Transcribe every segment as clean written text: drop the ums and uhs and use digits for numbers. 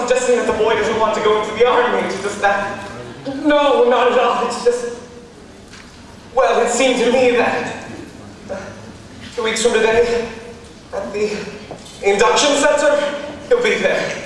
suggesting that the boy doesn't want to go into the army. It's just that... No, not at all. It's just... Well, it seemed to me that 2 weeks from today, at the induction center, he'll be there.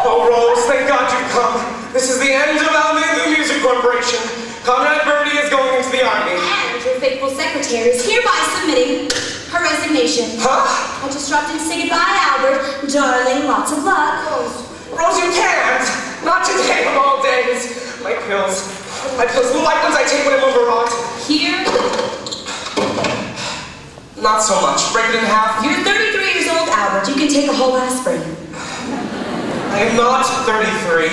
Oh, Rose, thank God you've come. This is the end of Almelu Music Corporation. Conrad Birdie is going into the army. And your faithful secretary is hereby submitting her resignation. Huh? I just dropped in to say goodbye, Albert. Darling, lots of luck. Rose, you can't. Not today of all days. My pills. My pills, the white ones I take when I move around. Here? Not so much. Break it in half. You're 33 years old, Albert. You can take a whole aspirin. I am not 33.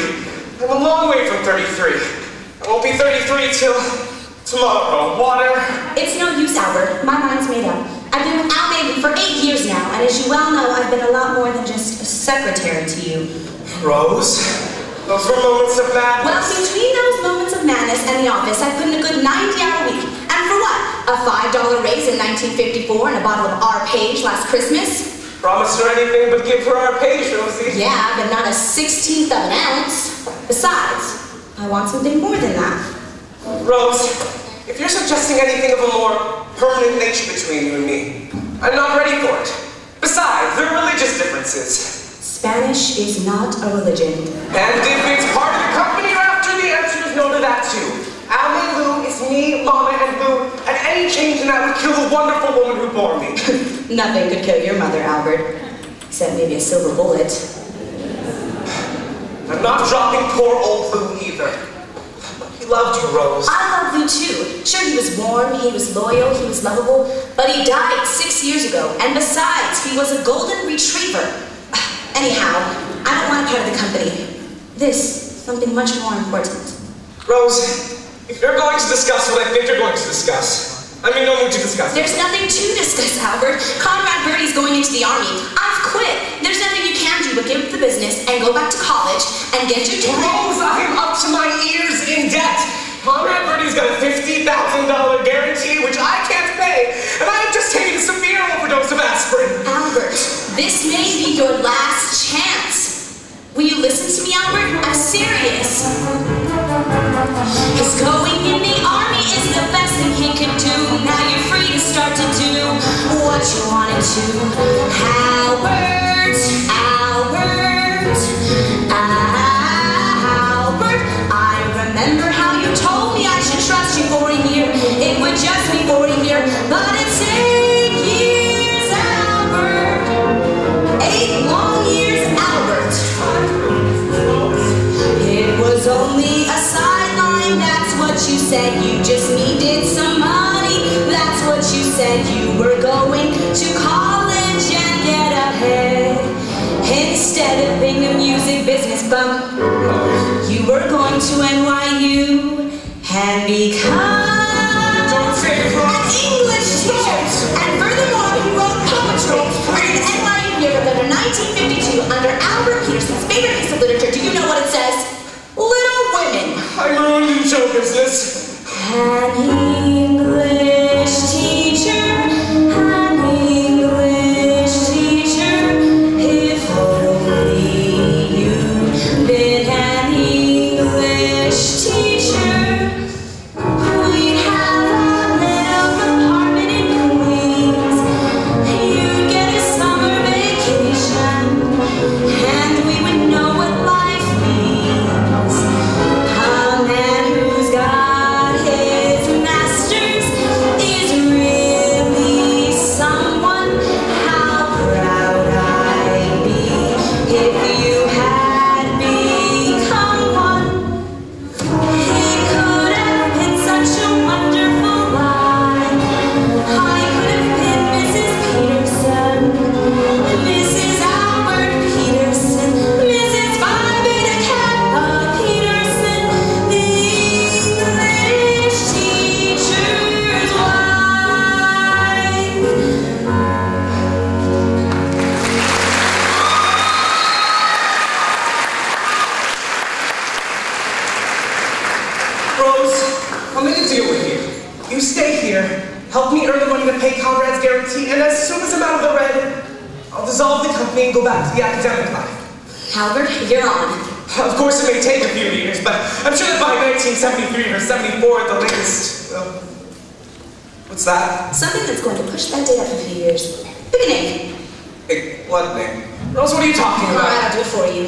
I'm a long way from 33. I won't be 33 till tomorrow. Water? It's no use, Albert. My mind's made up. I've been with Al Mabry for 8 years now, and as you well know, I've been a lot more than just a secretary to you. Rose? Those were moments of madness. Well, between those moments of madness and the office, I put in a good 90-hour week. And for what? A $5 raise in 1954 and a bottle of Our Page last Christmas? Promise her anything but give her Our Page, Rosie. Yeah, but not a 16th of an ounce. Besides, I want something more than that. Rose, if you're suggesting anything of a more permanent nature between you and me, I'm not ready for it. Besides, there are religious differences. Spanish is not a religion. And if it's part of the company you're after, the answer is no to that too. Al and Lou is me, Mama, and Lou, and any change in that would kill the wonderful woman who bore me. Nothing could kill your mother, Albert. Except maybe a silver bullet. I'm not dropping poor old Lou either. He loved you, Rose. I love Lou too. Sure, he was warm, he was loyal, he was lovable, but he died 6 years ago, and besides, he was a golden retriever. Anyhow, I don't want a part of the company. This, something much more important. Rose, if you're going to discuss what I think you're going to discuss, I'm in no mood to discuss. There's nothing to discuss, Albert. Conrad Birdie's going into the army. I've quit. There's nothing you can do but give up the business and go back to college and get your degree. Rose, I am up to my ears in debt. Conrad Birdie's got a $50,000 guarantee, which I can't pay, and I have just taken a severe overdose of aspirin. Albert, this may be your last chance. Will you listen to me, Albert? I'm serious. His going in the army is the best thing he could do. Now you're free to start to do what you wanted to. Albert, Albert, Albert, I remember how you told me I should trust you for a year. It would just be for a year, but it's 8 years, Albert. 8 long years, Albert. It was only a sideline, that's what you said. You just needed some money, that's what you said. You were going to college and get ahead. Instead of being a music business bum, you were going to NYU and become an English teacher. And furthermore, you wrote poetry for an NYU yearbook under 1952 under Albert Peterson's favorite piece of literature. Do you know what it says? Little Women. I'm ruined in show business. An English teacher, an English teacher, if only you'd been an English teacher, we'd have a little apartment in Queens, you'd get a summer vacation, and we would know what life means. A man who's got his master's that, the academic life? Albert, you're on. Of course, it may take a few years, but I'm sure that by 1973 or 74 at the latest... what's that? Something that's going to push that date up a few years. Pick a name. Hey, what name? Rose, what are you talking about? Alright, I'll do it for you.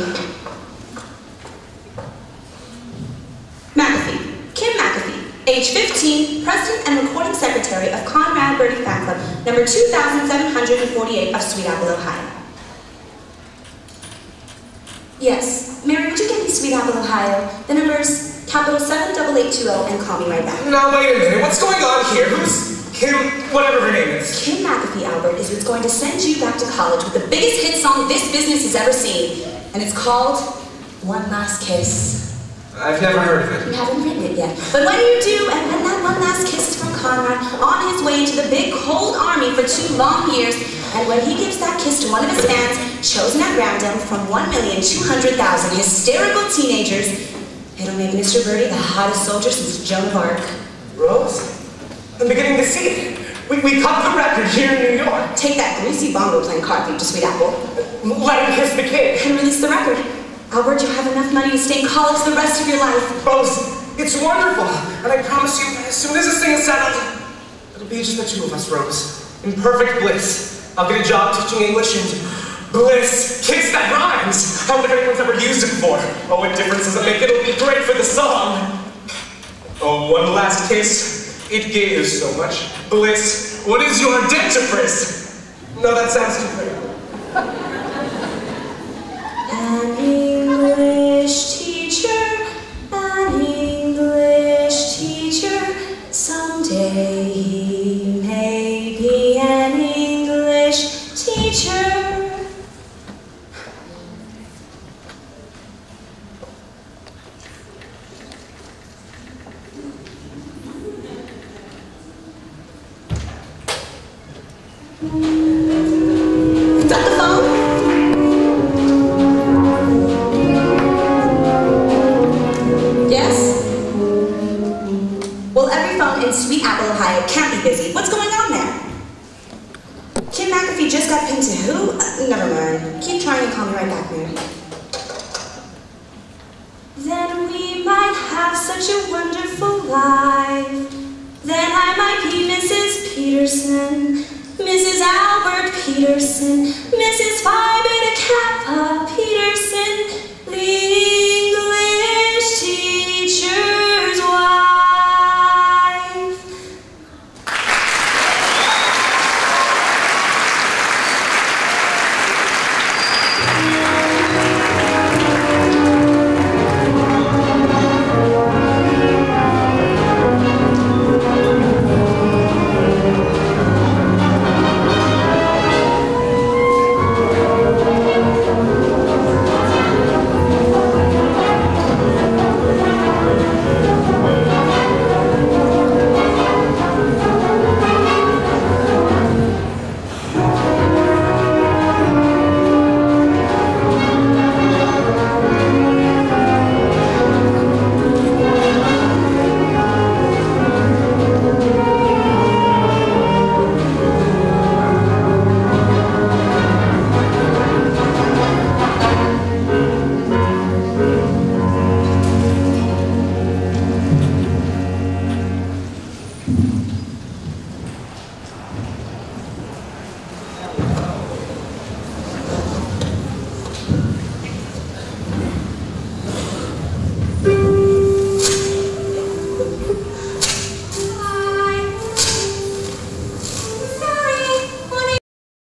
McAfee. Kim McAfee. Age 15, President and Recording Secretary of Conrad Birdie Fan Club, number 2748 of Sweet Apple, Ohio. Yes. Mary, would you get me Sweet Apple, Ohio? The number's capital 78820 and call me right back. Now, wait a minute. What's going on here? Who's Kim, whatever her name is? Kim McAfee, Albert, is what's going to send you back to college with the biggest hit song this business has ever seen. And it's called One Last Kiss. I've never heard of it. You haven't written it yet. But when you do, and when that one last kiss is from Conrad, on his way into the big cold army for 2 long years, and when he gives that kiss to one of his fans, chosen at random from 1,200,000 hysterical teenagers, it'll make Mr. Birdie the hottest soldier since Joan of Arc. Rose, I'm beginning to see it. We cut the record here in New York. Take that greasy bongo playing car thief to Sweet Apple. Let him kiss the kid. And release the record. Albert, you have enough money to stay in college the rest of your life. Rose, it's wonderful. And I promise you, as soon as this thing is settled, it'll be just the 2 of us, Rose. In perfect bliss. I'll get a job teaching English and bliss. Kiss, that rhymes. I wonder if anyone's ever used it before. Oh, what difference does it make? It'll be great for the song. Oh, one last kiss. It gives so much bliss. What is your dentifrice? No, that sounds too clear. An English teacher, someday he may be an English teacher. Is that the phone? Yes? Well, every phone in Sweet Apple, Ohio can't be busy. What's going on there? Kim McAfee just got pinned to who? Never mind. Keep trying and call me right back, Mary. Then we might have such a wonderful life. Then I might be Mrs. Peterson, Mrs. Albert Peterson, Mrs. Phi Beta Kappa